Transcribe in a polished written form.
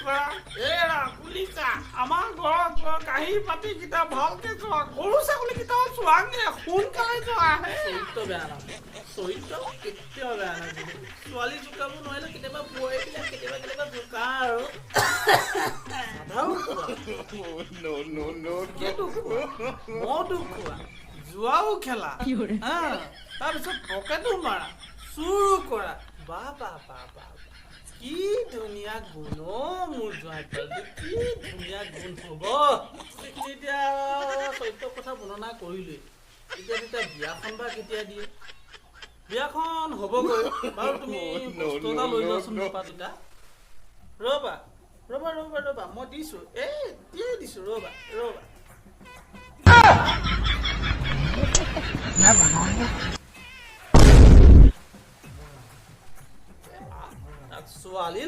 কৰা এৰা কুলিকা আমাৰ ঘৰত কাঁহী পাতি কেইটা ভালকে চোৱা গৰু ছাগলী কেইটা চোৱাগে সোনকালে চোৱা চৰিত্ৰ বেয়া নহয় চৰিত্ৰ কেতিয়াও বেয়া নহয় ছোৱালী জোকাব নোৱাৰিলে কেতিয়াবা বোৱাৰীবিলাক কেতিয়াবা জোকা আৰু মদো খোৱা জুৱাও খেলা তাৰপিছত পকেটো মাৰা চুৰো কৰা বা কি ধুনীয়া গুণ মোৰ জোঁৱাইটো কি ধুনীয়া গুণ হ'ব সেইখিনি এতিয়া চৰিত্ৰৰ কথা বৰ্ণনা কৰিলোৱেই এতিয়া বিয়াখন বা কেতিয়া দিয়ে বিয়াখন হ'বগৈ বাৰু তুমি বস্তু এটা লৈ লোৱাচোন ৰবা দুটা ৰবা মই দিছো এতিয়াই দিছো ৰবা ছোৱালী